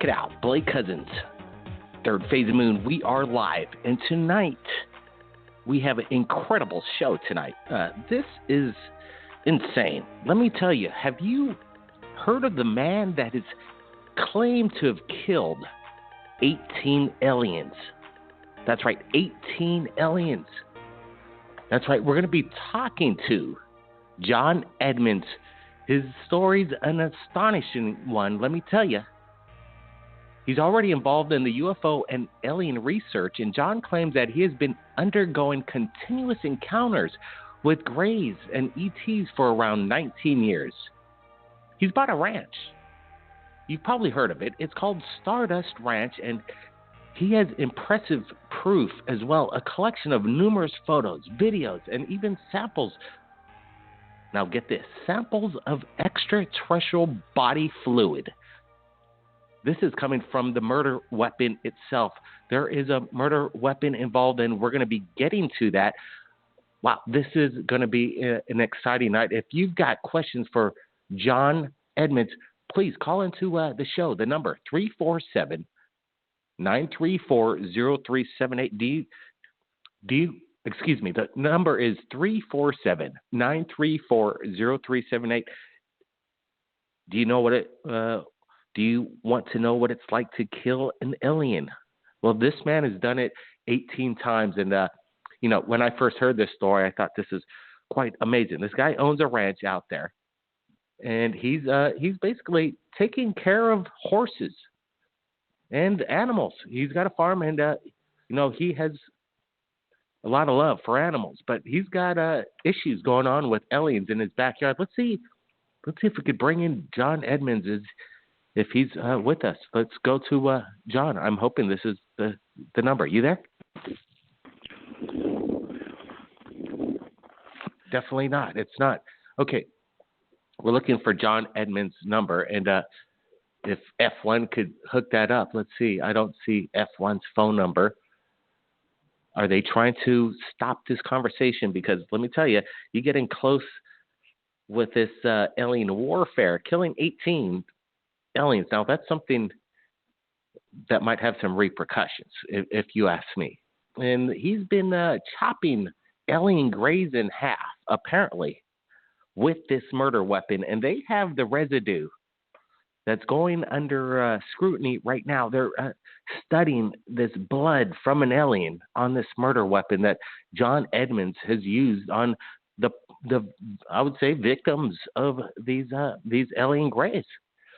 it out. Blake Cousins, Third Phase of Moon. We are live. And tonight, we have an incredible show tonight. This is insane. Let me tell you, have you heard of the man that is claimed to have killed 18 aliens? That's right, 18 aliens. That's right, we're going to be talking to John Edmonds. His story's an astonishing one, let me tell you. He's already involved in the UFO and alien research, and John claims that he has been undergoing continuous encounters with Greys and ETs for around 19 years. He's bought a ranch. You've probably heard of it. It's called Stardust Ranch, and he has impressive proof as well, a collection of numerous photos, videos, and even samples. Now get this, samples of extraterrestrial body fluid. This is coming from the murder weapon itself. There is a murder weapon involved, and we're going to be getting to that. Wow, this is going to be an exciting night. If you've got questions for John Edmonds, please call into the show. The number 347-934-0378. The number is 347-934-0378. Do you know what it? Do you want to know what it's like to kill an alien? Well, this man has done it 18 times, and when I first heard this story, I thought this is quite amazing. This guy owns a ranch out there, and he's basically taking care of horses and animals. He's got a farm, and he has a lot of love for animals, but he's got issues going on with aliens in his backyard. Let's see if we could bring in John Edmonds if he's with us. Let's go to John. I'm hoping this is the number. You there? Definitely not. It's not. Okay. We're looking for John Edmonds' number, and if F1 could hook that up. Let's see. I don't see F1's phone number. Are they trying to stop this conversation? Because let me tell you, you're getting close with this alien warfare, killing 18 aliens. Now, that's something that might have some repercussions, if you ask me. And he's been chopping alien Greys in half, apparently, with this murder weapon. And they have the residue that's going under scrutiny right now. They're studying this blood from an alien on this murder weapon that John Edmonds has used on the I would say victims of these alien Greys.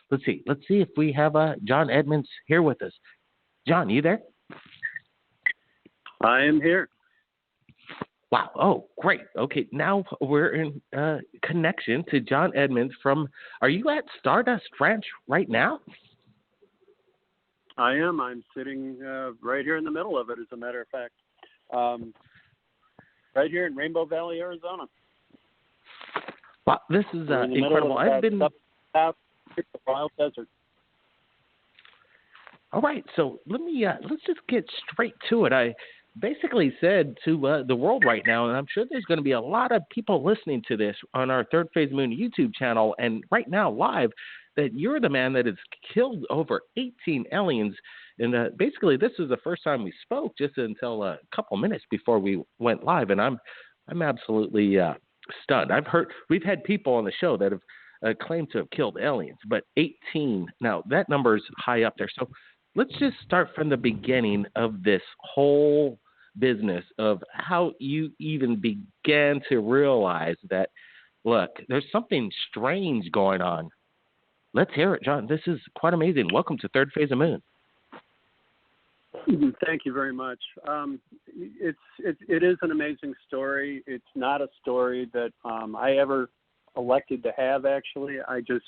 Let's see if we have John Edmonds here with us. John, you there? I am here. Wow. Oh, great. Okay, now we're in connection to John Edmonds from. Are you at Stardust Ranch right now? I am. I'm sitting right here in the middle of it, as a matter of fact. Right here in Rainbow Valley, Arizona. Wow, this is incredible. I've been wild desert. All right, so let's just get straight to it. I basically said to the world right now, and I'm sure there's going to be a lot of people listening to this on our Third Phase Moon YouTube channel and right now live, that you're the man that has killed over 18 aliens. And basically, this is the first time we spoke, just until a couple minutes before we went live, and I'm absolutely stunned. We've had people on the show that have claimed to have killed aliens, but 18, now that number is high up there. So let's just start from the beginning of this whole business of how you even began to realize that, look, there's something strange going on. Let's hear it, John. This is quite amazing. Welcome to Third Phase of Moon. Thank you very much. It is an amazing story. It's not a story that I ever elected to have, actually. I just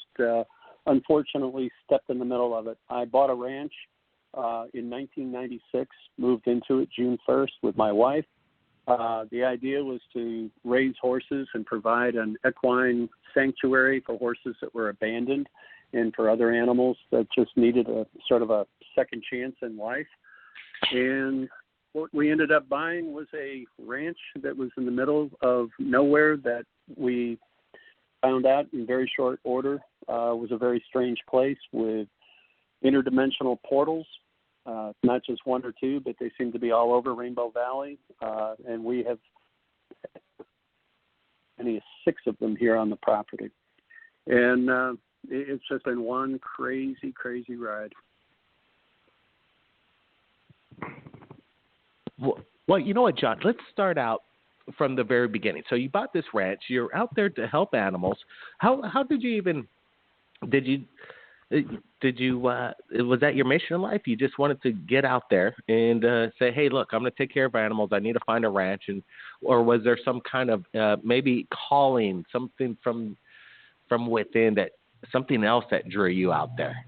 unfortunately stepped in the middle of it. I bought a ranch in 1996, moved into it June 1st with my wife. The idea was to raise horses and provide an equine sanctuary for horses that were abandoned and for other animals that just needed a sort of a second chance in life. And what we ended up buying was a ranch that was in the middle of nowhere that we found out in very short order was a very strange place with interdimensional portals. Not just one or two, but they seem to be all over Rainbow Valley. And we have 6 of them here on the property. And it's just been one crazy, crazy ride. Well, you know what, John? Let's start out from the very beginning. So you bought this ranch. You're out there to help animals. How did you even was that your mission in life? You just wanted to get out there and say, hey, look, I'm going to take care of animals. I need to find a ranch, or was there some kind of maybe calling, something from within, that something else that drew you out there?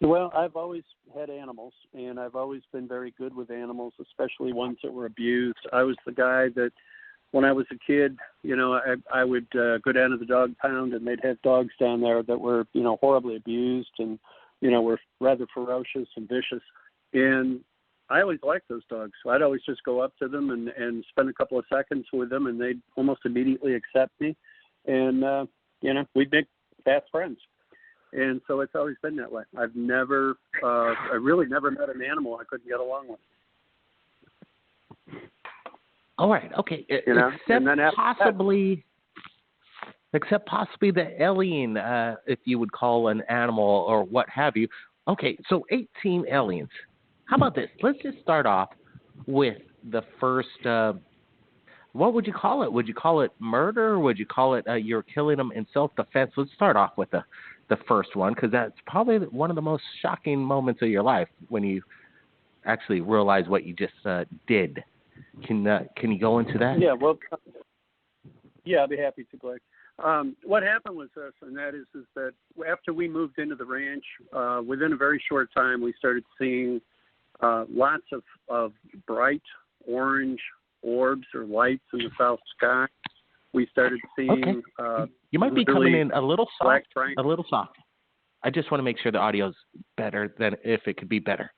Well, I've always had animals, and I've always been very good with animals, especially ones that were abused. I was the guy that, when I was a kid, I would go down to the dog pound, and they'd have dogs down there that were, horribly abused and, were rather ferocious and vicious. And I always liked those dogs. So I'd always just go up to them and spend a couple of seconds with them, and they'd almost immediately accept me. And, we'd make fast friends. And so it's always been that way. I really never met an animal I couldn't get along with. All right. Okay. Except possibly the alien, if you would call an animal or what have you. Okay. So 18 aliens. How about this? Let's just start off with the first. What would you call it? Would you call it murder? Would you call it you're killing them in self-defense? Let's start off with the first one, because that's probably one of the most shocking moments of your life when you actually realize what you just did. Can you go into that? Yeah, well, I'd be happy to, Blake. What happened was this, and that is that after we moved into the ranch, within a very short time, we started seeing lots of bright orange orbs or lights in the south sky. We started seeing. Okay. You might be coming in a little soft. A little soft. I just want to make sure the audio's better than if it could be better.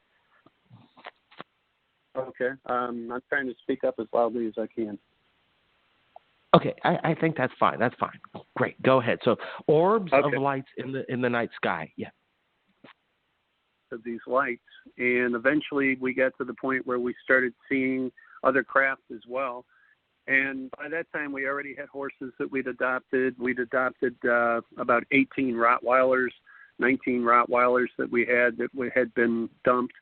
Okay. I'm trying to speak up as loudly as I can. Okay. I think that's fine. That's fine. Great. Go ahead. So orbs of lights in the night sky. Yeah. Of these lights, and eventually we got to the point where we started seeing other craft as well. And by that time, we already had horses that we'd adopted. We'd adopted about 18 Rottweilers, 19 Rottweilers that we had been dumped.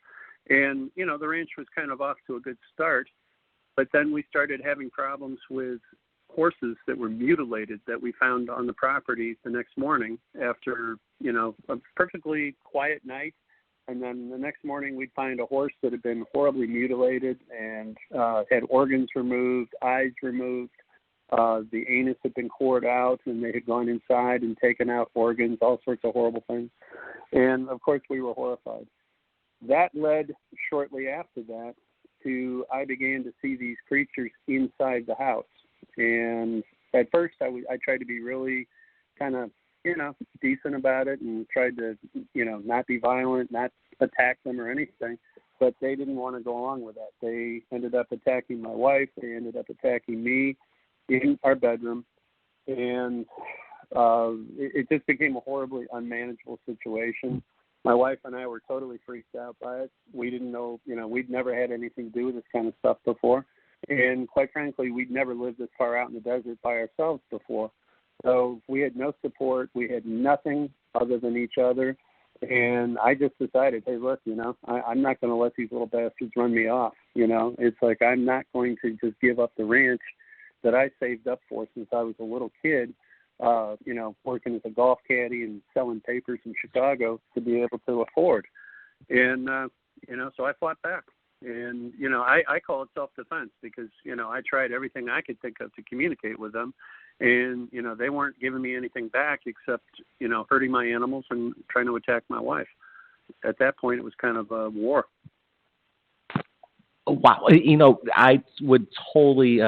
And, the ranch was kind of off to a good start. But then we started having problems with horses that were mutilated that we found on the property the next morning after, a perfectly quiet night. And then the next morning, we'd find a horse that had been horribly mutilated and had organs removed, eyes removed. The anus had been cored out, and they had gone inside and taken out organs, all sorts of horrible things. And, of course, we were horrified. That led, shortly after that, to I began to see these creatures inside the house. And at first, I tried to be really kind of, decent about it and tried to, not be violent, not attack them or anything. But they didn't want to go along with that. They ended up attacking my wife. They ended up attacking me in our bedroom. And it just became a horribly unmanageable situation. My wife and I were totally freaked out by it. We didn't know, we'd never had anything to do with this kind of stuff before. And quite frankly, we'd never lived this far out in the desert by ourselves before. So we had no support. We had nothing other than each other. And I just decided, hey, look, I'm not going to let these little bastards run me off. It's like I'm not going to just give up the ranch that I saved up for since I was a little kid, working as a golf caddy and selling papers in Chicago to be able to afford. And, so I fought back. And, I call it self-defense because, I tried everything I could think of to communicate with them. And, they weren't giving me anything back except, hurting my animals and trying to attack my wife. At that point, it was kind of a war. Wow. I would totally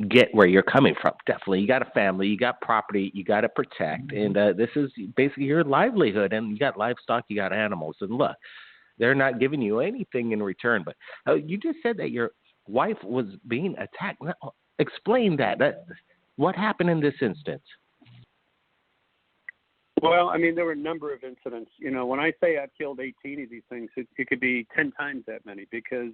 get where you're coming from. Definitely. You got a family, you got property, you got to protect. And this is basically your livelihood. And you got livestock, you got animals. And look, they're not giving you anything in return. But you just said that your wife was being attacked. Now, explain that. What happened in this instance? Well, I mean, there were a number of incidents. You know, when I say I've killed 18 of these things, it could be 10 times that many because,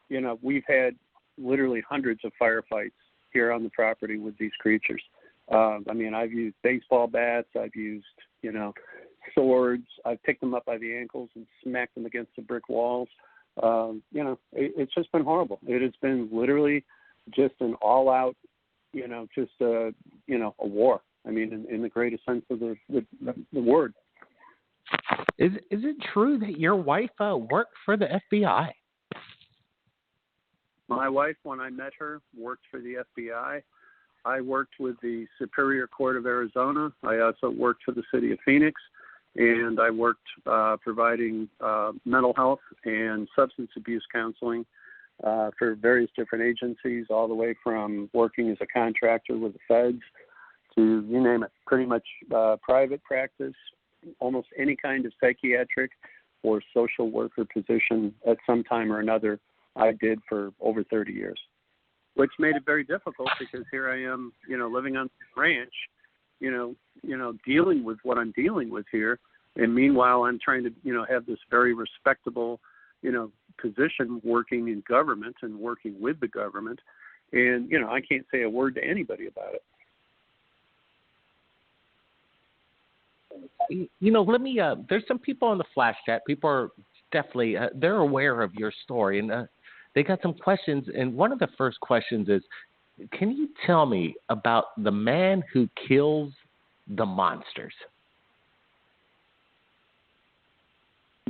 you know, we've had literally hundreds of firefights here on the property with these creatures. I mean, I've used baseball bats. I've used, you know, swords. I've picked them up by the ankles and smacked them against the brick walls. You know, it's just been horrible. It has been literally just an all-out, you know, just a war. I mean, in the greatest sense of the word. Is it true that your wife worked for the FBI? My wife, when I met her, worked for the FBI. I worked with the Superior Court of Arizona. I also worked for the city of Phoenix, and I worked providing mental health and substance abuse counseling for various different agencies, all the way from working as a contractor with the feds to, you name it, pretty much private practice, almost any kind of psychiatric or social worker position at some time or another I did for over 30 years, which made it very difficult because here I am, you know, living on the ranch, you know, dealing with what I'm dealing with here. And meanwhile, I'm trying to, you know, have this very respectable, you know, position working in government and working with the government. And, you know, I can't say a word to anybody about it. You know, let me, there's some people on the flash chat. People are definitely, they're aware of your story, and they got some questions. And one of the first questions is, can you tell me about the man who kills the monsters?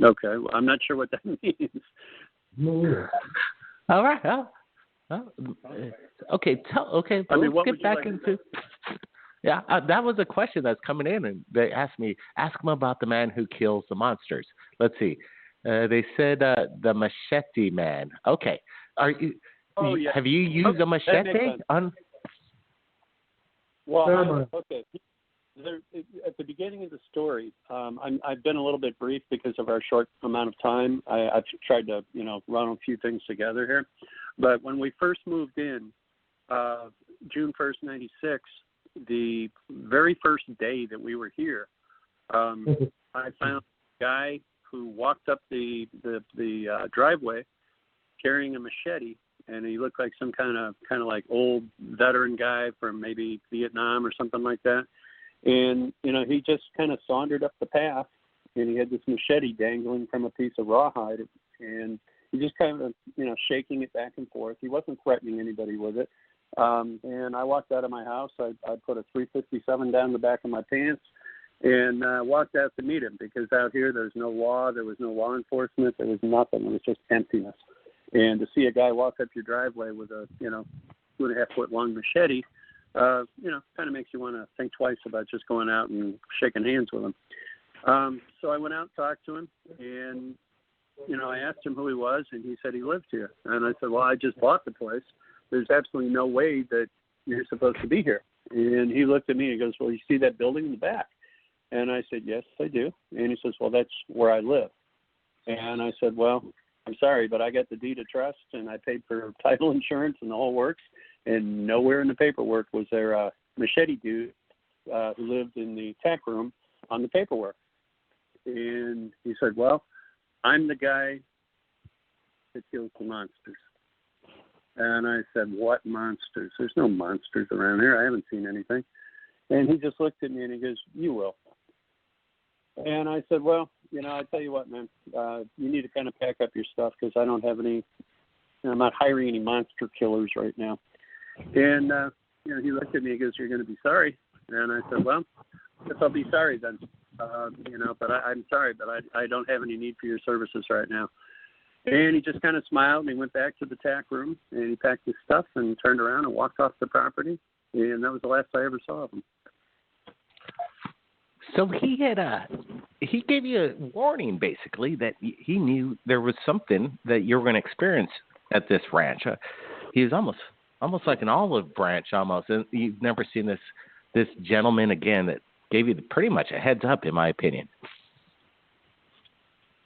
Okay, well, I'm not sure what that means. All right. Okay. Okay. I mean, let's get back into. Yeah, that was a question that's coming in, and they asked me, ask him about the man who kills the monsters. Let's see. They said the machete man. Okay. Yeah. Have you used a machete? Well, okay. At the beginning of the story, I've been a little bit brief because of our short amount of time. I've tried to, you know, run a few things together here. But when we first moved in, June 1st, 96, the very first day that we were here, I found a guy who walked up the driveway carrying a machete, and he looked like some kind of like old veteran guy from maybe Vietnam or something like that. And, you know, he just kind of sauntered up the path, and he had this machete dangling from a piece of rawhide, and he just kind of, you know, shaking it back and forth. He wasn't threatening anybody with it. And I walked out of my house. I put a 357 down the back of my pants and walked out to meet him, because out here there's no law. There was no law enforcement. There was nothing. It was just emptiness. And to see a guy walk up your driveway with a, you know, 2.5 foot long machete, you know, kind of makes you want to think twice about just going out and shaking hands with him. So I went out and talked to him, and, you know, I asked him who he was, and he said he lived here. And I said, well, I just bought the place. There's absolutely no way that you're supposed to be here. And he looked at me and goes, well, you see that building in the back? And I said, yes, I do. And he says, well, that's where I live. And I said, well, I'm sorry, but I got the deed of trust, and I paid for title insurance and the whole works. And nowhere in the paperwork was there a machete dude who lived in the tack room on the paperwork. And he said, well, I'm the guy that kills the monsters. And I said, what monsters? There's no monsters around here. I haven't seen anything. And he just looked at me and he goes, you will. And I said, well, you know, I tell you what, man, you need to kind of pack up your stuff, because I don't have any, I'm not hiring any monster killers right now. And, you know, he looked at me and goes, you're going to be sorry. And I said, well, I guess I'll be sorry then, you know, but I'm sorry, but I don't have any need for your services right now. And he just kind of smiled, and he went back to the tack room, and he packed his stuff and turned around and walked off the property. And that was the last I ever saw of him. So he gave you a warning, basically, that he knew there was something that you were going to experience at this ranch. He was almost like an olive branch, almost. And you've never seen this gentleman again that gave you pretty much a heads up, in my opinion.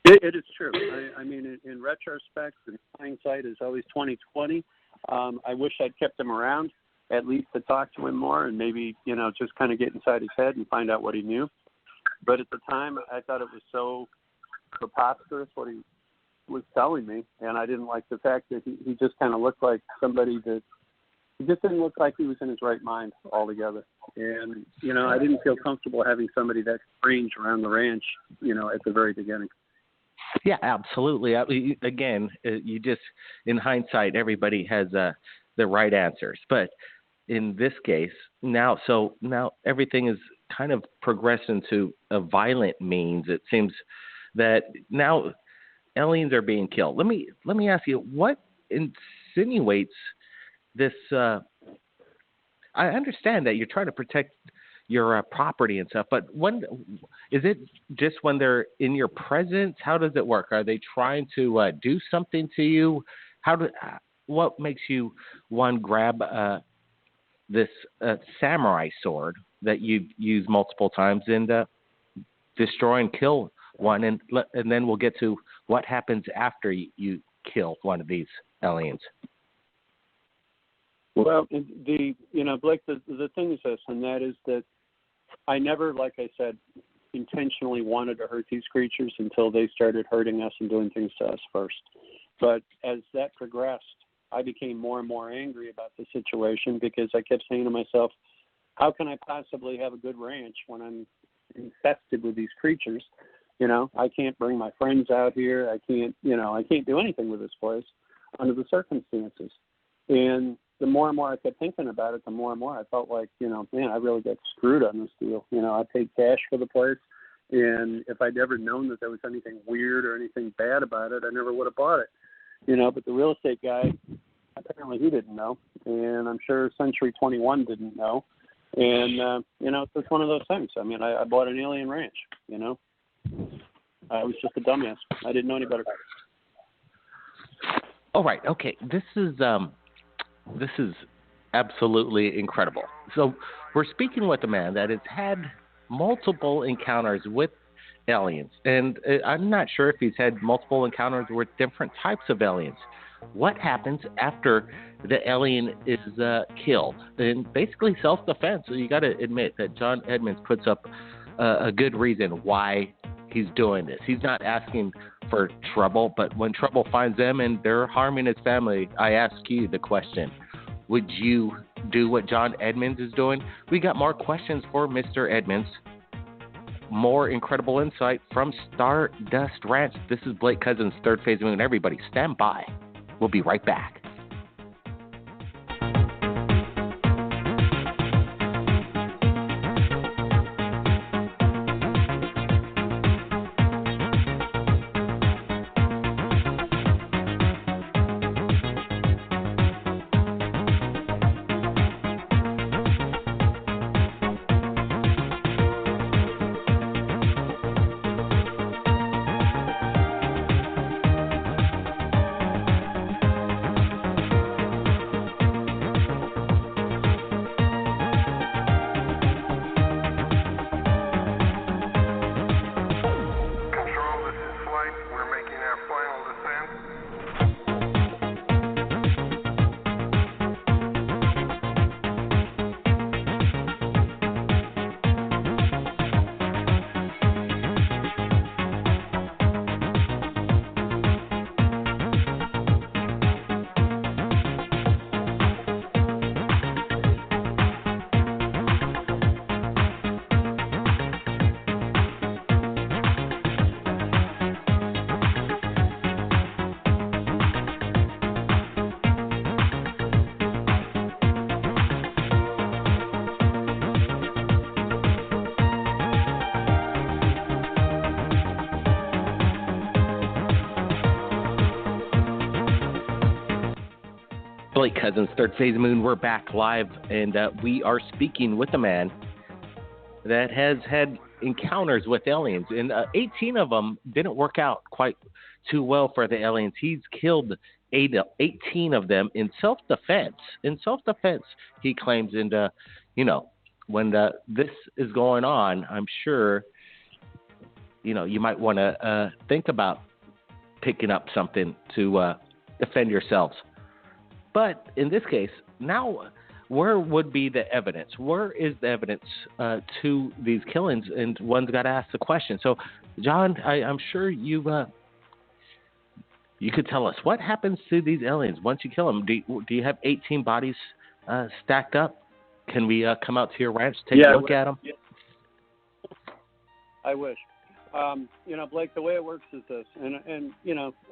It is true. I mean, in retrospect, and hindsight is always 20/20. I wish I'd kept him around, at least to talk to him more, and maybe, you know, just kind of get inside his head and find out what he knew. But at the time, I thought it was so preposterous what he was telling me, and I didn't like the fact that he just kind of looked like somebody that he just didn't look like he was in his right mind altogether. And, I didn't feel comfortable having somebody that strange around the ranch, at the very beginning. Yeah, absolutely. Again, you just, in hindsight, everybody has the right answers. But in this case, now everything is kind of progressed into a violent means. It seems that now aliens are being killed. Let me ask you, what insinuates this? I understand that you're trying to protect your property and stuff, but when is it? Just when they're in your presence? How does it work? Are they trying to do something to you? What makes you grab this samurai sword that you've used multiple times and destroy and kill one, and then we'll get to what happens after you kill one of these aliens. Well, Blake, the thing is this, and that is that I never, like I said, intentionally wanted to hurt these creatures until they started hurting us and doing things to us first. But as that progressed, I became more and more angry about the situation because I kept saying to myself, how can I possibly have a good ranch when I'm infested with these creatures? I can't bring my friends out here. I can't do anything with this place under the circumstances. And the more and more I kept thinking about it, the more and more I felt like, man, I really got screwed on this deal. I paid cash for the place. And if I'd ever known that there was anything weird or anything bad about it, I never would have bought it. But the real estate guy, apparently he didn't know. And I'm sure Century 21 didn't know. And, it's just one of those things. I mean, I bought an alien ranch, I was just a dumbass. I didn't know any better. All right. Okay. This is absolutely incredible. So we're speaking with a man that has had multiple encounters with aliens, and I'm not sure if he's had multiple encounters with different types of aliens. What happens after the alien is killed? And basically self-defense. So you got to admit that John Edmonds puts up a good reason why he's doing this. He's not asking for trouble, but when trouble finds them and they're harming his family, I ask you the question, would you do what John Edmonds is doing? We got more questions for Mr. Edmonds. More incredible insight from Stardust Ranch. This is Blake Cousins, Third Phase Moon. Everybody stand by. We'll be right back. Blake Cousins, Third Phase Moon. We're back live, and we are speaking with a man that has had encounters with aliens, and 18 of them didn't work out quite too well for the aliens. He's killed 18 of them in self-defense. In self-defense, he claims, and, when this is going on, I'm sure, you might want to think about picking up something to defend yourselves. But in this case, now where would be the evidence? Where is the evidence to these killings? And one's got to ask the question. So, John, I'm sure you could tell us what happens to these aliens once you kill them. Do you have 18 bodies stacked up? Can we come out to your ranch, take a look at them? Yeah. I wish. Blake, the way it works is this, and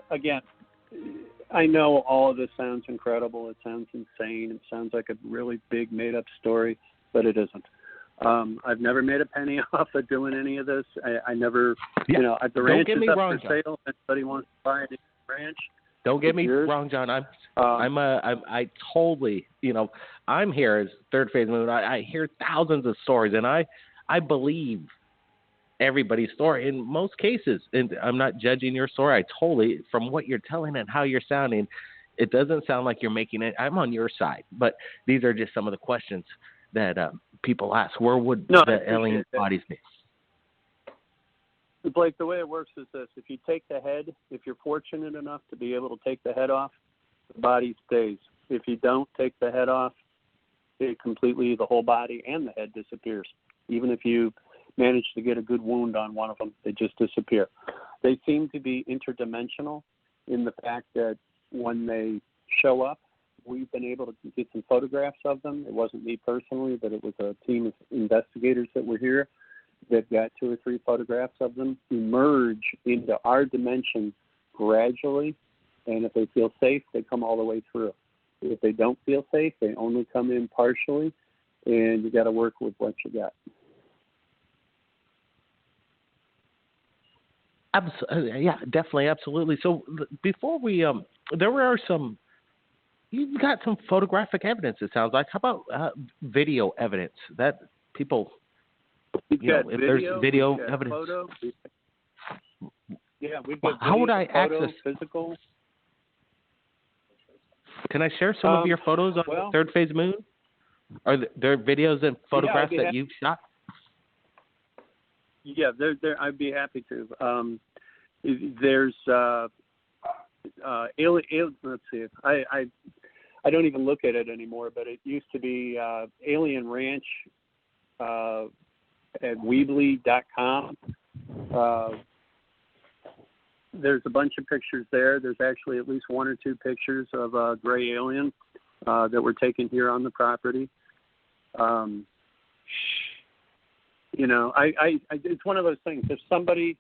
again, I know all of this sounds incredible. It sounds insane. It sounds like a really big made-up story, but it isn't. I've never made a penny off of doing any of this. I never, the ranch is up for sale. If anybody wants to buy it, ranch. Don't get me wrong, John. I totally, I'm here as Third Phase Moon. I hear thousands of stories, and I believe everybody's story in most cases. And I'm not judging your story. I totally, from what you're telling and how you're sounding, it doesn't sound like you're making it. I'm on your side, but these are just some of the questions that people ask. Where would the alien bodies be? Blake, the way it works is this. If you take the head, if you're fortunate enough to be able to take the head off, the body stays. If you don't take the head off, the whole body and the head disappears. Even if you manage to get a good wound on one of them, they just disappear. They seem to be interdimensional in the fact that when they show up, we've been able to get some photographs of them. It wasn't me personally, but it was a team of investigators that were here. They've got 2 or 3 photographs of them emerge into our dimension gradually, and if they feel safe, they come all the way through. If they don't feel safe, they only come in partially, and you got to work with what you got. Yeah, definitely, absolutely. So before we, there are some. You've got some photographic evidence. It sounds like. How about video evidence that people? If there's video evidence. Photo. Yeah, we've got how would I access physical? Can I share some of your photos on Third Phase Moon? Are there videos and photographs that you've shot? Yeah, I'd be happy to. There's alien. Let's see. I don't even look at it anymore, but it used to be Alien Ranch. At Weebly.com. There's a bunch of pictures there. There's actually at least 1 or 2 pictures of a gray alien that were taken here on the property. It's one of those things. If somebody,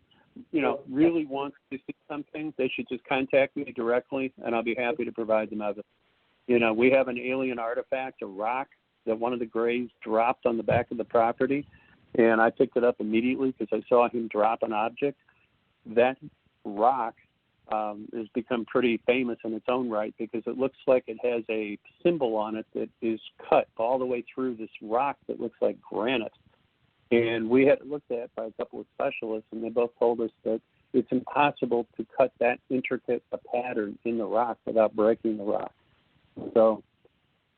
really wants to see something, they should just contact me directly, and I'll be happy to provide them evidence. We have an alien artifact, a rock, that one of the grays dropped on the back of the property. And I picked it up immediately because I saw him drop an object. That rock has become pretty famous in its own right because it looks like it has a symbol on it that is cut all the way through this rock that looks like granite. And we had it looked at by a couple of specialists, and they both told us that it's impossible to cut that intricate a pattern in the rock without breaking the rock. So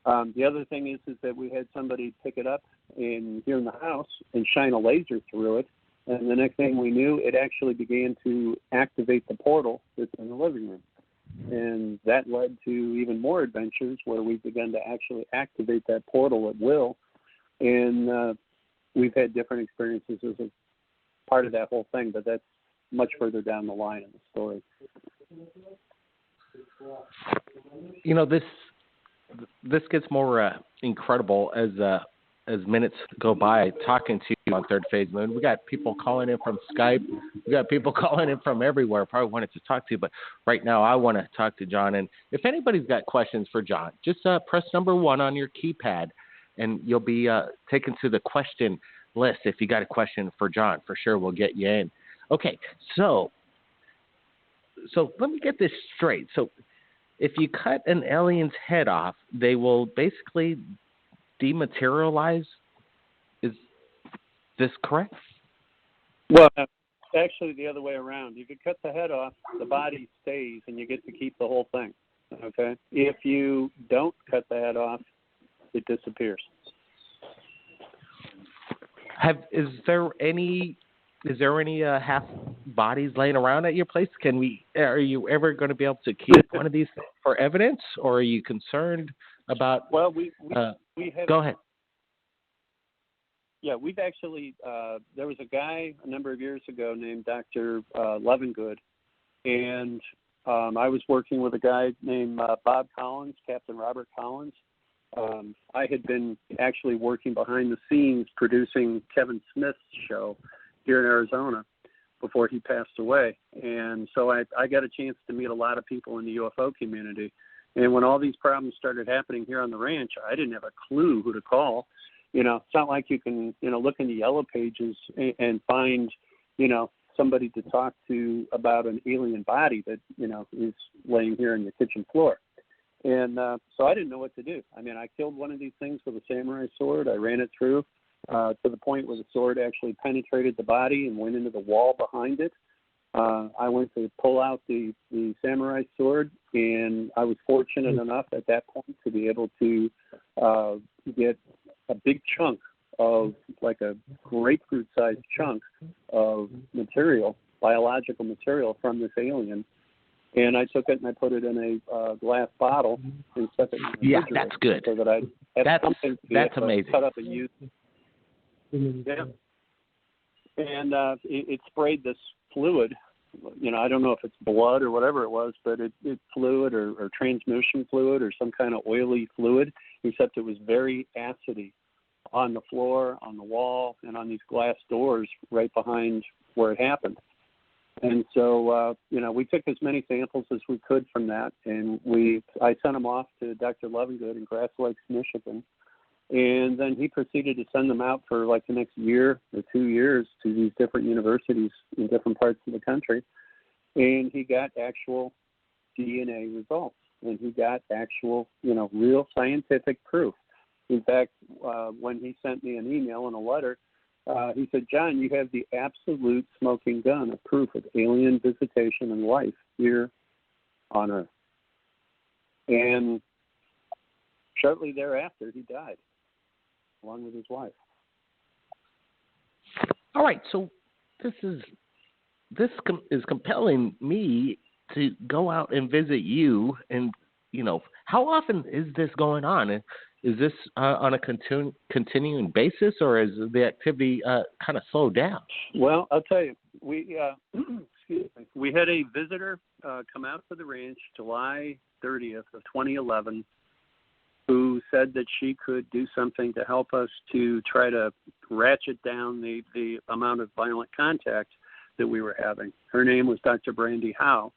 the other thing is that we had somebody pick it up here in the house and shine a laser through it, and the next thing we knew, it actually began to activate the portal that's in the living room. And that led to even more adventures where we've begun to actually activate that portal at will, and we've had different experiences as a part of that whole thing, but that's much further down the line in the story. This gets more incredible as minutes go by talking to you on Third Phase Moon. We got people calling in from Skype. We got people calling in from everywhere. Probably wanted to talk to you, but right now I want to talk to John. And if anybody's got questions for John, just press number 1 on your keypad, and you'll be taken to the question list. If you got a question for John, for sure we'll get you in. Okay, so let me get this straight. So if you cut an alien's head off, they will basically dematerialize. Is this correct? Well, actually the other way around. If you cut the head off, the body stays and you get to keep the whole thing. Okay? If you don't cut the head off, it disappears. Is there any half bodies laying around at your place? Are you ever going to be able to keep one of these for evidence, or are you concerned about? Well, we have. Go ahead. Yeah, we've actually. There was a guy a number of years ago named Dr. Levengood, and I was working with a guy named Bob Collins, Captain Robert Collins. I had been actually working behind the scenes producing Kevin Smith's show here in Arizona before he passed away. And so I got a chance to meet a lot of people in the UFO community. And when all these problems started happening here on the ranch, I didn't have a clue who to call. It's not like you can, look in the yellow pages and find, somebody to talk to about an alien body that, is laying here on your kitchen floor. And so I didn't know what to do. I mean, I killed one of these things with a samurai sword. I ran it through to the point where the sword actually penetrated the body and went into the wall behind it. I went to pull out the samurai sword, and I was fortunate enough at that point to be able to get a big chunk of, like a grapefruit-sized chunk of material, biological material from this alien. And I took it and I put it in a glass bottle and stuck it in the refrigerator. Yeah, that's good. So that I have something to that's amazing. cut up and use. Yeah. And it sprayed this fluid. I don't know if it's blood or whatever it was, but it's fluid or transmutation fluid or some kind of oily fluid, except it was very acidy on the floor, on the wall, and on these glass doors right behind where it happened. And so, we took as many samples as we could from that, and I sent them off to Dr. Levengood in Grass Lakes, Michigan, and then he proceeded to send them out for like the next year or 2 years to these different universities in different parts of the country, and he got actual DNA results, and he got actual, real scientific proof. In fact, when he sent me an email and a letter, he said, "John, you have the absolute smoking gun of proof of alien visitation and life here on Earth." And shortly thereafter, he died, along with his wife. All right, so this is compelling me to go out and visit you. And how often is this going on? Is this on a continuing basis, or is the activity kind of slowed down? Well, I'll tell you, we had a visitor come out to the ranch July 30th of 2011 who said that she could do something to help us to try to ratchet down the amount of violent contact that we were having. Her name was Dr. Brandy Howe,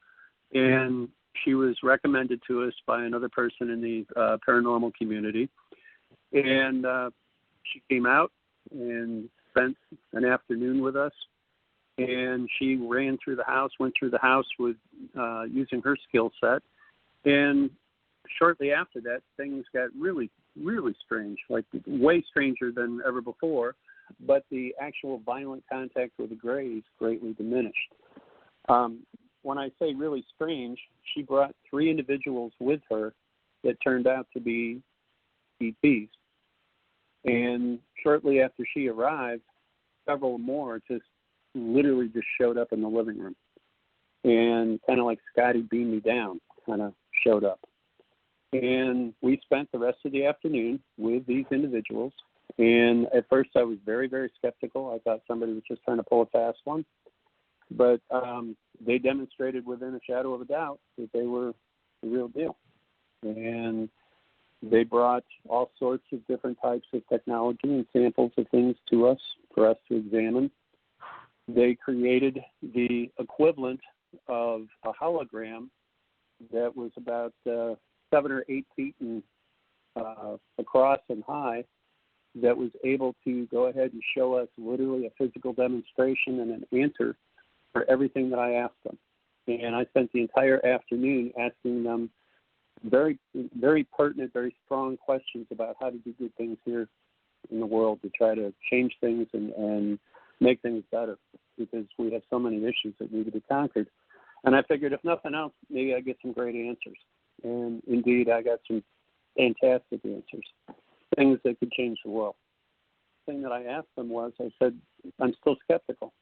and she was recommended to us by another person in the paranormal community. And she came out and spent an afternoon with us. And she went through the house with using her skill set. And shortly after that, things got really, really strange, like way stranger than ever before. But the actual violent contact with the Greys greatly diminished. When I say really strange, she brought 3 individuals with her that turned out to be ETs. And shortly after she arrived, several more literally just showed up in the living room. And kind of like Scotty beamed me down, kind of showed up. And we spent the rest of the afternoon with these individuals. And at first I was very, very skeptical. I thought somebody was just trying to pull a fast one. But they demonstrated within a shadow of a doubt that they were the real deal. And they brought all sorts of different types of technology and samples of things to us for us to examine. They created the equivalent of a hologram that was about 7 or 8 feet across and high, that was able to go ahead and show us literally a physical demonstration and an answer for everything that I asked them. And I spent the entire afternoon asking them very, very pertinent, very strong questions about how to do good things here in the world to try to change things and make things better, because we have so many issues that need to be conquered. And I figured, if nothing else, maybe I get some great answers. And indeed, I got some fantastic answers, things that could change the world. The thing that I asked them was, I said, I'm still skeptical.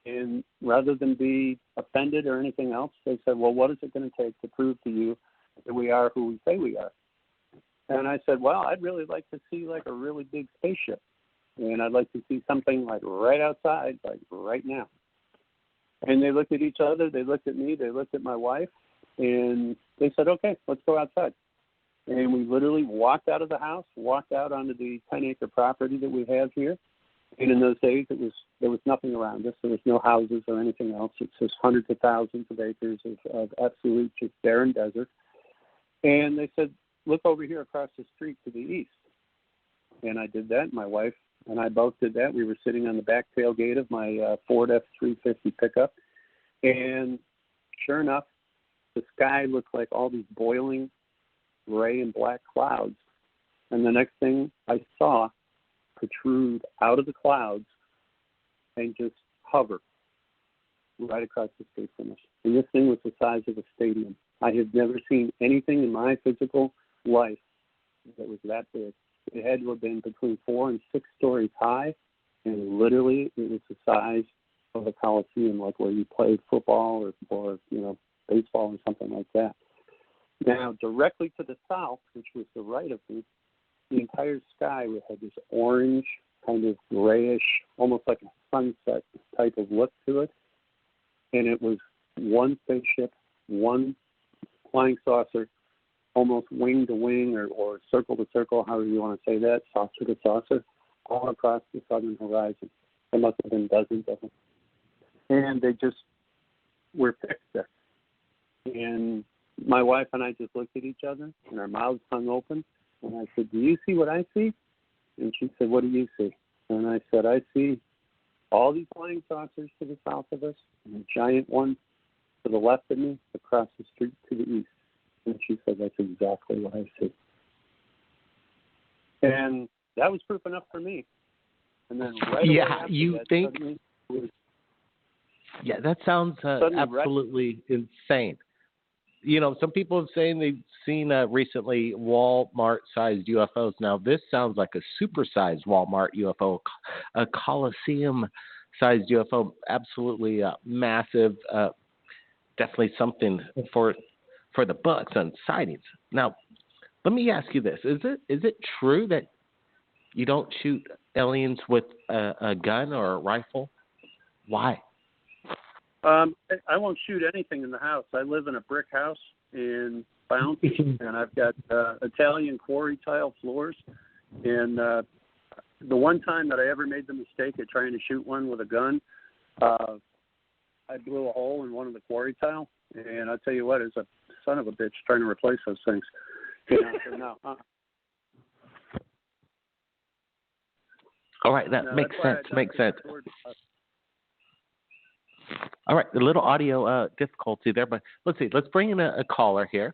And rather than be offended or anything else, they said, well, what is it going to take to prove to you that we are who we say we are? And I said, well, I'd really like to see like a really big spaceship. And I'd like to see something like right outside, like right now. And they looked at each other, they looked at me, they looked at my wife, and they said, okay, let's go outside. And we literally walked out of the house, walked out onto the 10-acre property that we have here. And in those days, there was nothing around us. There was no houses or anything else. It's just hundreds of thousands of acres of absolute just barren desert. And they said, look over here across the street to the east. And I did that. My wife and I both did that. We were sitting on the back tailgate of my Ford F-350 pickup. And sure enough, the sky looked like all these boiling gray and black clouds. And the next thing I saw protrude out of the clouds and just hover right across the street from us. And this thing was the size of a stadium. I had never seen anything in my physical life that was that big. It had to have been between 4 and 6 stories high, and literally it was the size of a coliseum, like where you played football or baseball or something like that. Now, directly to the south, which was the right of me, the entire sky had this orange, kind of grayish, almost like a sunset type of look to it. And it was one spaceship, one flying saucer, almost wing to wing or circle to circle, however you want to say that, saucer to saucer, all across the southern horizon. There must have been dozens of them. And they just were fixed there. And my wife and I just looked at each other, and our mouths hung open. And I said, do you see what I see? And she said, what do you see? And I said, I see all these flying saucers to the south of us, and a giant one to the left of me across the street to the east. And she said, that's exactly what I see. And that was proof enough for me. And then right away after you that, think? Yeah, that sounds absolutely insane. Some people have saying they've seen recently Walmart-sized UFOs. Now, this sounds like a supersized Walmart UFO, a Coliseum-sized UFO, absolutely massive. Definitely something for the books on sightings. Now, let me ask you this: is it true that you don't shoot aliens with a gun or a rifle? Why? I won't shoot anything in the house. I live in a brick house in Bounce, and I've got Italian quarry tile floors. And the one time that I ever made the mistake of trying to shoot one with a gun, I blew a hole in one of the quarry tile. And I'll tell you what, it's a son of a bitch trying to replace those things. So no. All right, that makes sense. Makes sense. All right, a little audio difficulty there, but let's see. Let's bring in a caller here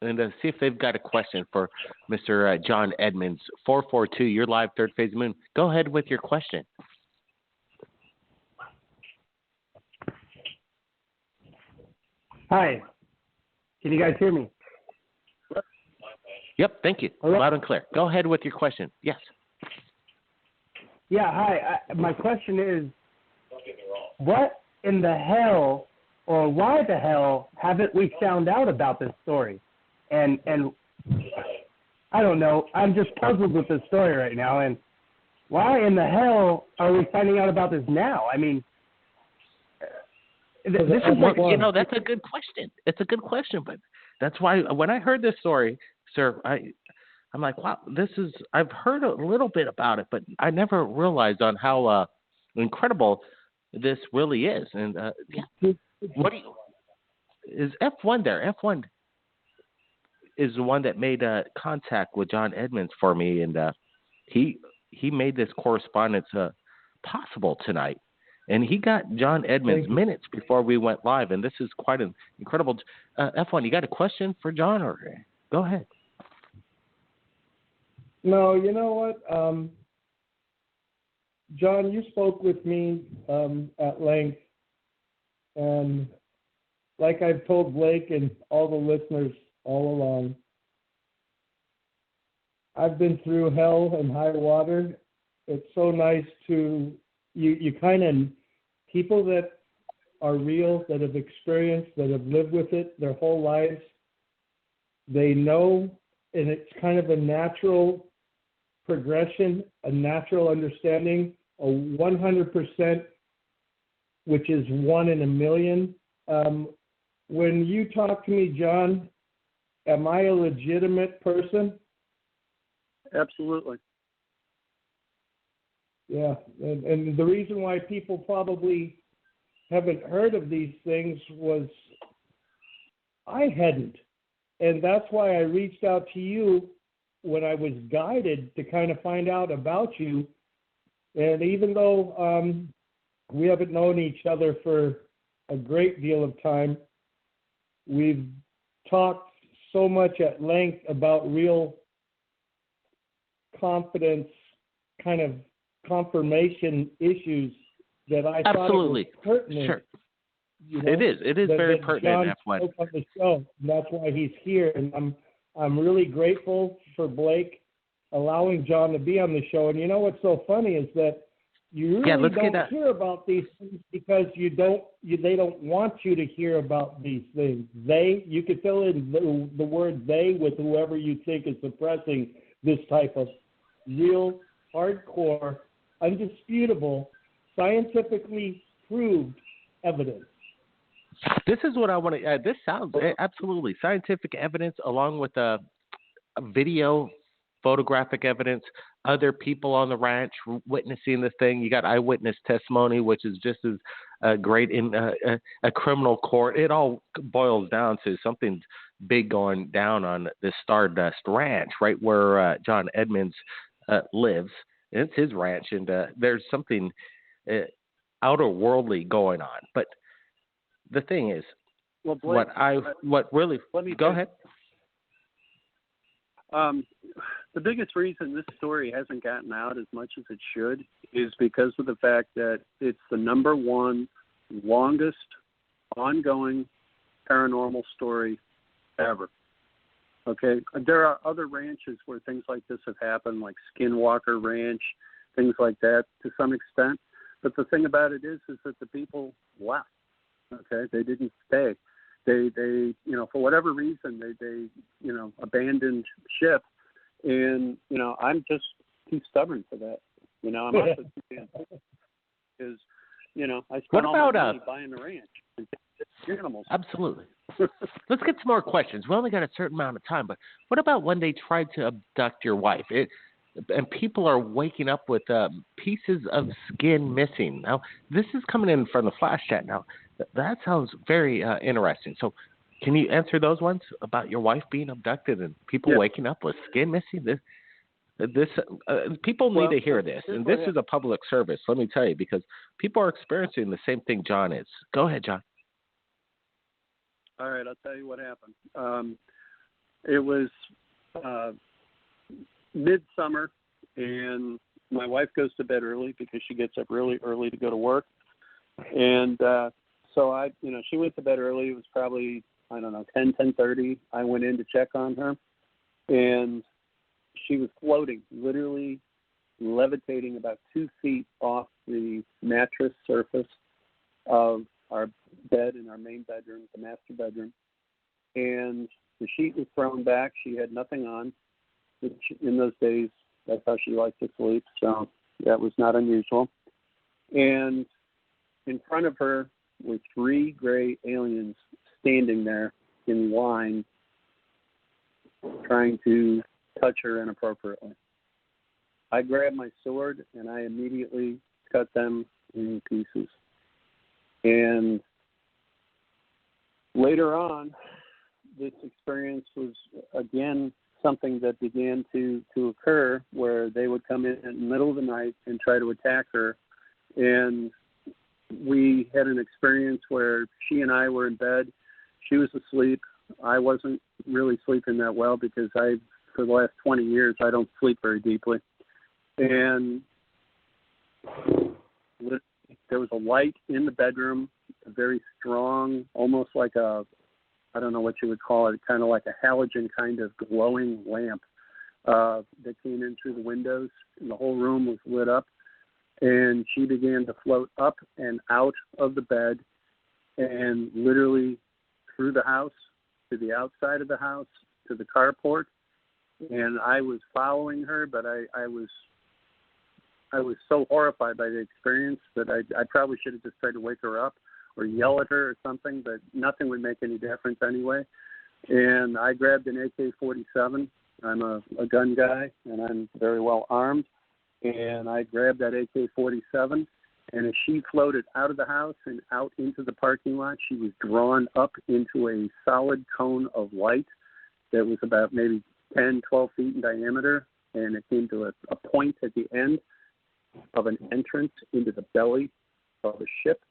and see if they've got a question for Mr. John Edmonds. 442, you're live, Third Phase of Moon. Go ahead with your question. Hi. Can you guys hear me? Yep, thank you. Hello? Loud and clear. Go ahead with your question. Yes. Yeah, hi. My question is, what in the hell, or why the hell haven't we found out about this story? And I don't know. I'm just puzzled with this story right now. And why in the hell are we finding out about this now? I mean, this is like, that's a good question. It's a good question, but that's why when I heard this story, sir, I'm like, wow, I've heard a little bit about it, but I never realized on how incredible this really is. And is F1 there? F1 is the one that made contact with John Edmonds for me, and he made this correspondence possible tonight. And he got John Edmonds minutes before we went live, and this is quite an incredible. F1, you got a question for John, or go ahead? No, you know what, John, you spoke with me at length, and like I've told Blake and all the listeners all along, I've been through hell and high water. It's so nice to you kind of, people that are real, that have experienced, that have lived with it their whole lives, they know and it's kind of a natural progression, a natural understanding, a 100%, which is 1 in a million. When you talk to me, John, am I a legitimate person? Absolutely. Yeah, and the reason why people probably haven't heard of these things was I hadn't. And that's why I reached out to you when I was guided to kind of find out about you. And even though we haven't known each other for a great deal of time, we've talked so much at length about real confidence, kind of confirmation issues that I Absolutely. thought it was pertinent. Sure. You know, It is very pertinent. John spoke on the show, and that's why he's here. And I'm really grateful for Blake allowing John to be on the show. And you know what's so funny is that you really don't hear about these things because they don't want you to hear about these things. You could fill in the word they with whoever you think is suppressing this type of real, hardcore, undisputable, scientifically proved evidence. This is what I want to. This sounds absolutely scientific evidence, along with a video, photographic evidence, other people on the ranch witnessing the thing. You got eyewitness testimony, which is just as great in a criminal court. It all boils down to something big going down on this Stardust Ranch, right where John Edmonds lives. And it's his ranch, and there's something outer worldly going on. But the thing is, well, Blake, go ahead. The biggest reason this story hasn't gotten out as much as it should is because of the fact that it's the number one longest ongoing paranormal story ever. Okay, there are other ranches where things like this have happened, like Skinwalker Ranch, things like that to some extent. But the thing about it is that the people left. Okay, they didn't stay. They for whatever reason, they abandoned ship. And, I'm just too stubborn for that. I'm also too damn because, I spent all my money buying the ranch and animals. Absolutely. Let's get some more questions. We only got a certain amount of time, but what about when they tried to abduct your wife? And people are waking up with pieces of skin missing. Now, this is coming in from the flash chat. Now, that sounds very interesting. So, can you answer those ones about your wife being abducted and people waking up with skin missing? People need to hear this, and this is a public service. Let me tell you, because people are experiencing the same thing John is. Go ahead, John. All right, I'll tell you what happened. It was midsummer, and my wife goes to bed early because she gets up really early to go to work. And so she went to bed early. It was probably, 10:30. I went in to check on her, and she was floating, literally levitating about 2 feet off the mattress surface of our bed in our main bedroom, the master bedroom. And the sheet was thrown back. She had nothing on. Which in those days, that's how she liked to sleep, so that was not unusual. And in front of her were 3 gray aliens standing there in line, trying to touch her inappropriately. I grabbed my sword and I immediately cut them in pieces. And later on, this experience was again something that began to occur, where they would come in the middle of the night and try to attack her. And we had an experience where she and I were in bed. She was asleep. I wasn't really sleeping that well because for the last 20 years, I don't sleep very deeply. And there was a light in the bedroom, a very strong, almost like I don't know what you would call it, kind of like a halogen kind of glowing lamp that came in through the windows, and the whole room was lit up. And she began to float up and out of the bed and literally through the house, to the outside of the house, to the carport, and I was following her, but I was so horrified by the experience that I probably should have just tried to wake her up or yell at her or something, but nothing would make any difference anyway. And I grabbed an AK-47. I'm a gun guy, and I'm very well armed. And I grabbed that AK-47, and as she floated out of the house and out into the parking lot, she was drawn up into a solid cone of light that was about maybe 10, 12 feet in diameter, and it came to a point at the end of an entrance into the belly of a ship.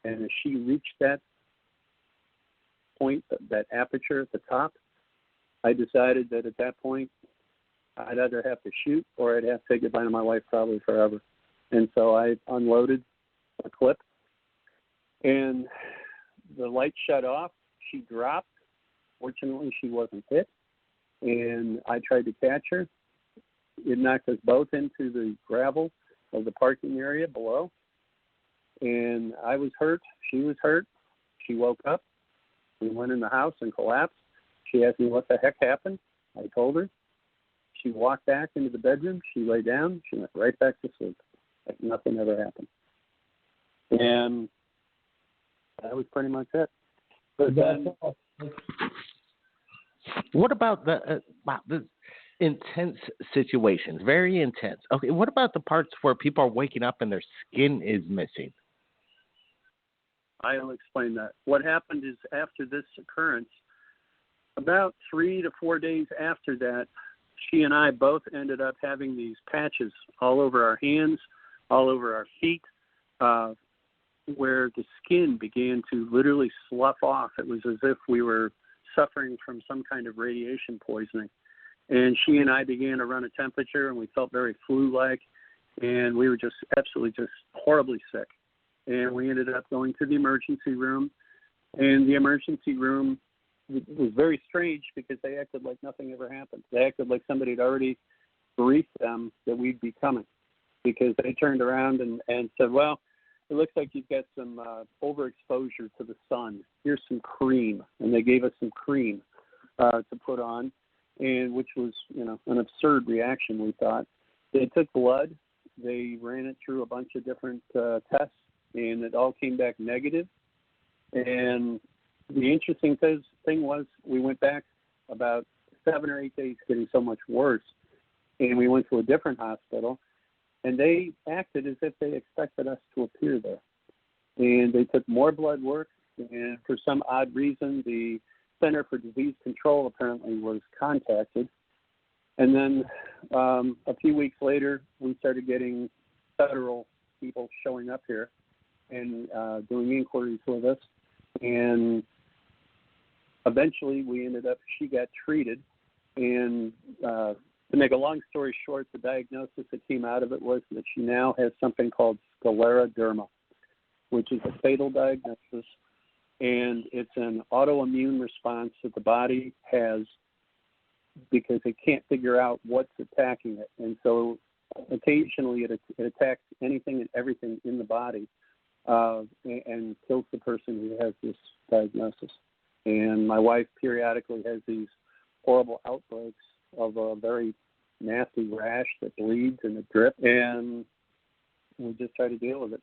And as she reached that point, that aperture at the top, I decided that at that point, I'd either have to shoot or I'd have to say goodbye to my wife probably forever. And so I unloaded a clip, and the light shut off. She dropped. Fortunately, she wasn't hit, and I tried to catch her. It knocked us both into the gravel of the parking area below, and I was hurt. She was hurt. She woke up. We went in the house and collapsed. She asked me what the heck happened. I told her. She walked back into the bedroom. She lay down. She went right back to sleep. Like nothing ever happened. And that was pretty much it. But then, what about the intense situations? Very intense. Okay, what about the parts where people are waking up and their skin is missing? I'll explain that. What happened is after this occurrence, about 3 to 4 days after that, she and I both ended up having these patches all over our hands, all over our feet, where the skin began to literally slough off. It was as if we were suffering from some kind of radiation poisoning. And she and I began to run a temperature, and we felt very flu-like, and we were just absolutely just horribly sick. And we ended up going to the emergency room, and the emergency room was very strange because they acted like nothing ever happened. They acted like somebody had already briefed them that we'd be coming, because they turned around and said, well, it looks like you've got some overexposure to the sun. Here's some cream. And they gave us some cream to put on, and which was, an absurd reaction, we thought. They took blood. They ran it through a bunch of different tests, and it all came back negative. And the interesting thing was we went back about 7 or 8 days getting so much worse, and we went to a different hospital, and they acted as if they expected us to appear there. And they took more blood work, and for some odd reason, the Center for Disease Control apparently was contacted. And then a few weeks later, we started getting federal people showing up here and doing inquiries with us. And eventually she got treated. And to make a long story short, the diagnosis that came out of it was that she now has something called scleroderma, which is a fatal diagnosis. And it's an autoimmune response that the body has because it can't figure out what's attacking it. And so occasionally it attacks anything and everything in the body and kills the person who has this diagnosis. And my wife periodically has these horrible outbreaks of a very nasty rash that bleeds and it drips, and we just try to deal with it.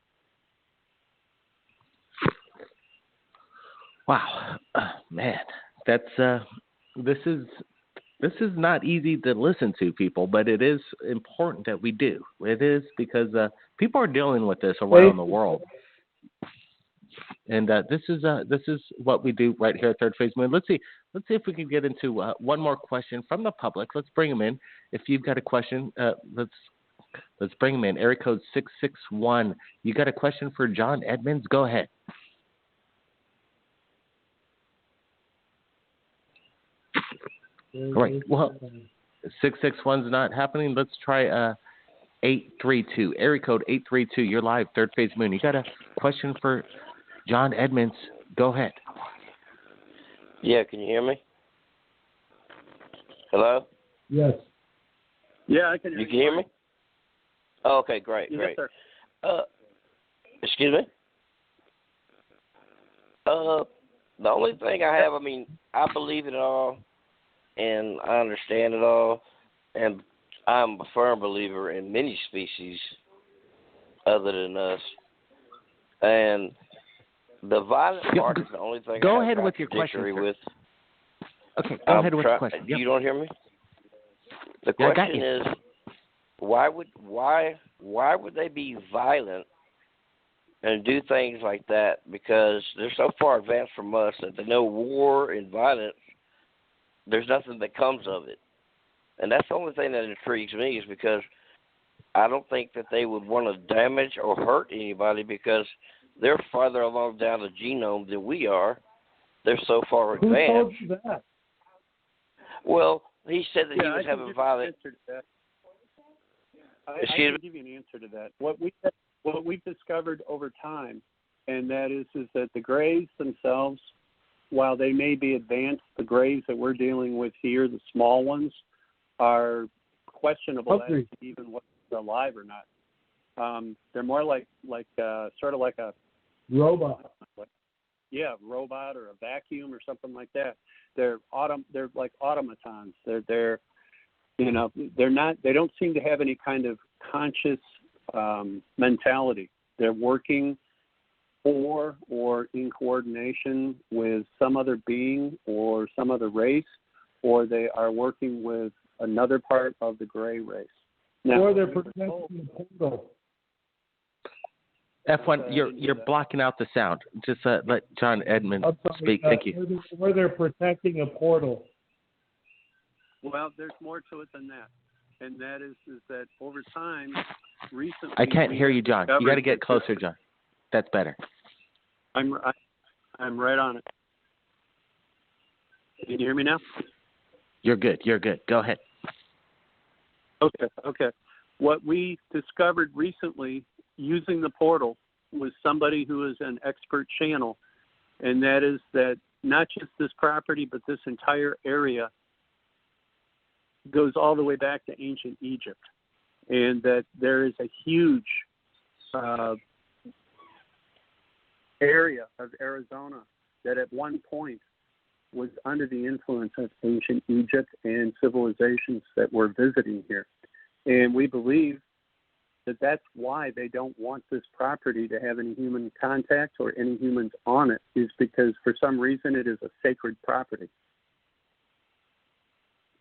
Wow, man, that's this is not easy to listen to, people, but it is important that we do. It is because people are dealing with this around the world, and this is what we do right here at Third Phase Moon. Let's see if we can get into one more question from the public. Let's bring them in. If you've got a question, let's bring them in. Area code 661. You got a question for John Edmonds? Go ahead. Great. Well, 661's not happening. Let's try 832. Area code 832. You're live, Third Phase Moon. You got a question for John Edmonds? Go ahead. Yeah, can you hear me? Hello? Yes. Yeah, I can hear you. You can hear me? Oh, okay, great. Yes, sir. Excuse me? The only thing I have, I believe it all. and I understand it all, and I'm a firm believer in many species other than us. And the violent part is the only thing go I ahead have with your question, contradictory with. Okay, go ahead with your question. Yep. You don't hear me? The question is, why would they be violent and do things like that? Because they're so far advanced from us that they know war and violence, there's nothing that comes of it. And that's the only thing that intrigues me, is because I don't think that they would want to damage or hurt anybody, because they're farther along down the genome than we are. They're so far advanced. Who told you that? Well, he said that he was having violent. I can give you an answer to that. What we've discovered over time, and that is that the grays themselves, while they may be advanced, the grays that we're dealing with here, the small ones, are questionable as to even whether they're alive or not. They're more like sort of like a robot. Robot or a vacuum or something like that. They're like automatons. They don't seem to have any kind of conscious mentality. They're working for or in coordination with some other being or some other race, or they are working with another part of the gray race. Now, or they're protecting the portal. F1, you're blocking out the sound. Just let John Edmund speak. Thank you. Or they're protecting a portal. Well, there's more to it than that, and that is that over time, recently. I can't hear you, John. You got to get closer, John. That's better. I'm right on it. Can you hear me now? You're good. Go ahead. Okay. What we discovered recently using the portal was somebody who is an expert channel, and that is that not just this property, but this entire area goes all the way back to ancient Egypt, and that there is a huge area of Arizona that at one point was under the influence of ancient Egypt and civilizations that were visiting here. And we believe that that's why they don't want this property to have any human contact or any humans on it, is because for some reason it is a sacred property.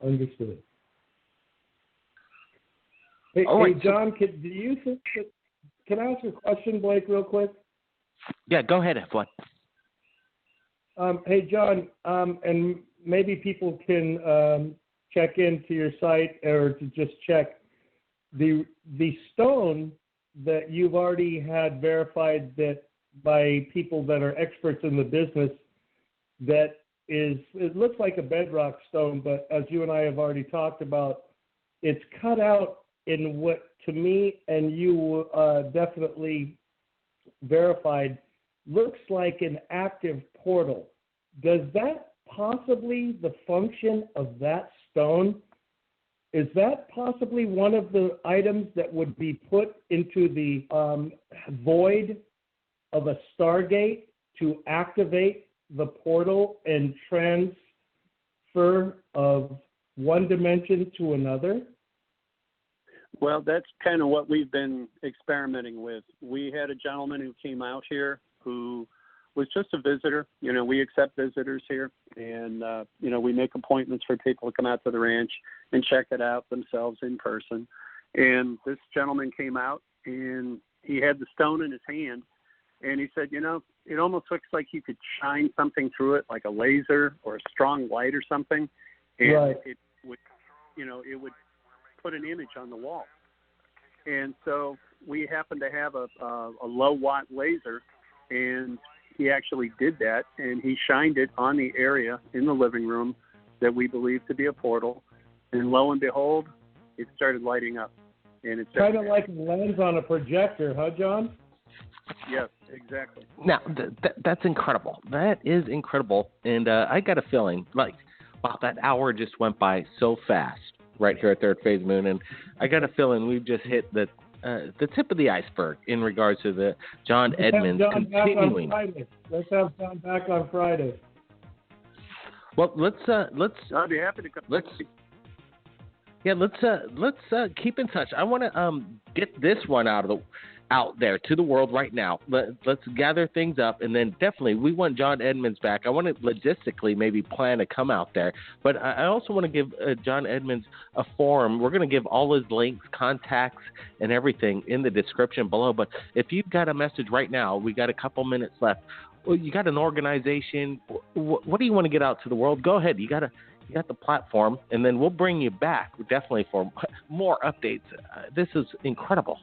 Understood. Hey, John, do you think that, can I ask a question, Blake, real quick? Yeah, go ahead, F1. Hey, John, and maybe people can check into your site or to just check the stone that you've already had verified that by people that are experts in the business, that is, it looks like a bedrock stone, but as you and I have already talked about, it's cut out in what, to me, and you definitely verified, looks like an active portal. Does that possibly, the function of that stone, is that possibly one of the items that would be put into the void of a Stargate to activate the portal and transfer of one dimension to another? Well, that's kind of what we've been experimenting with. We had a gentleman who came out here who was just a visitor. You know, we accept visitors here, and, we make appointments for people to come out to the ranch and check it out themselves in person. And this gentleman came out, and he had the stone in his hand, and he said, it almost looks like you could shine something through it, like a laser or a strong light or something, and right. It would, it would put an image on the wall. And so we happened to have a low watt laser, and he actually did that, and he shined it on the area in the living room that we believe to be a portal, and lo and behold, it started lighting up. And it's kind of like a lens on a projector, huh, John? Yes, exactly. Now, that's incredible. That is incredible, and I got a feeling like, wow, that hour just went by so fast right here at Third Phase Moon, and I got a feeling we've just hit the tip of the iceberg in regards to the John Edmonds continuing. Let's have John back on Friday. Well, let's. I'd be happy to come. Let's keep in touch. I want to get this one out there to the world right now. Let's gather things up, and then definitely we want John Edmonds back. I want to logistically maybe plan to come out there, but I also want to give John Edmonds a forum. We're going to give all his links, contacts, and everything in the description below. But if you've got a message right now, we got a couple minutes left. Well, you got an organization. What do you want to get out to the world? Go ahead. You got the platform, and then we'll bring you back definitely for more updates. This is incredible.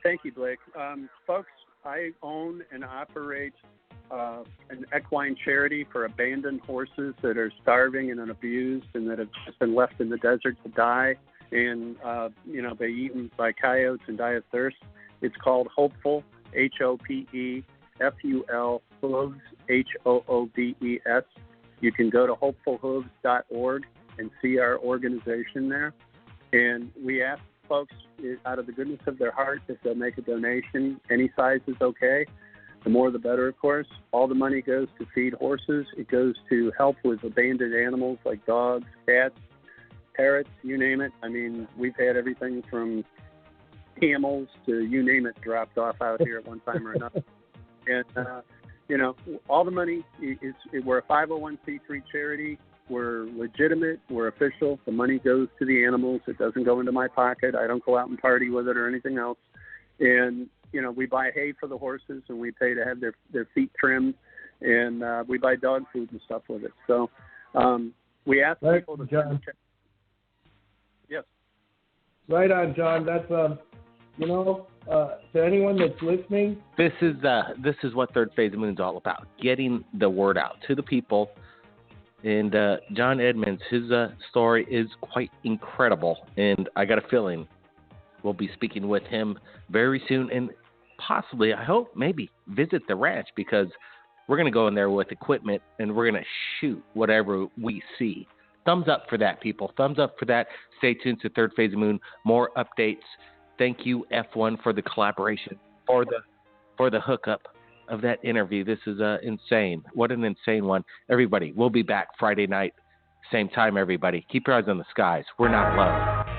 Thank you, Blake. Folks, I own and operate an equine charity for abandoned horses that are starving and abused and that have just been left in the desert to die and, be eaten by coyotes and die of thirst. It's called Hopeful, HOPEFUL, Hooves, HOOVES. You can go to hopefulhooves.org and see our organization there. And we ask folks, out of the goodness of their heart, if they'll make a donation. Any size is okay. The more the better, of course. All the money goes to feed horses. It goes to help with abandoned animals like dogs, cats, parrots, you name it. I mean, we've had everything from camels to you name it dropped off out here at one time or another. And, all the money we're a 501c3 charity. We're legitimate. We're official. The money goes to the animals. It doesn't go into my pocket. I don't go out and party with it or anything else. And, we buy hay for the horses, and we pay to have their feet trimmed. And we buy dog food and stuff with it. So we ask people to... John. Yes. Right on, John. That's, to anyone that's listening... This is what Third Phase of Moon's all about, getting the word out to the people. And John Edmonds, his story is quite incredible, and I got a feeling we'll be speaking with him very soon, and possibly, I hope, maybe visit the ranch, because we're going to go in there with equipment, and we're going to shoot whatever we see. Thumbs up for that, people. Thumbs up for that. Stay tuned to Third Phase of Moon. More updates. Thank you, F1, for the collaboration, for the hookup of that interview. This is insane. What an insane one. Everybody, we'll be back Friday night, same time, everybody. Keep your eyes on the skies. We're not low.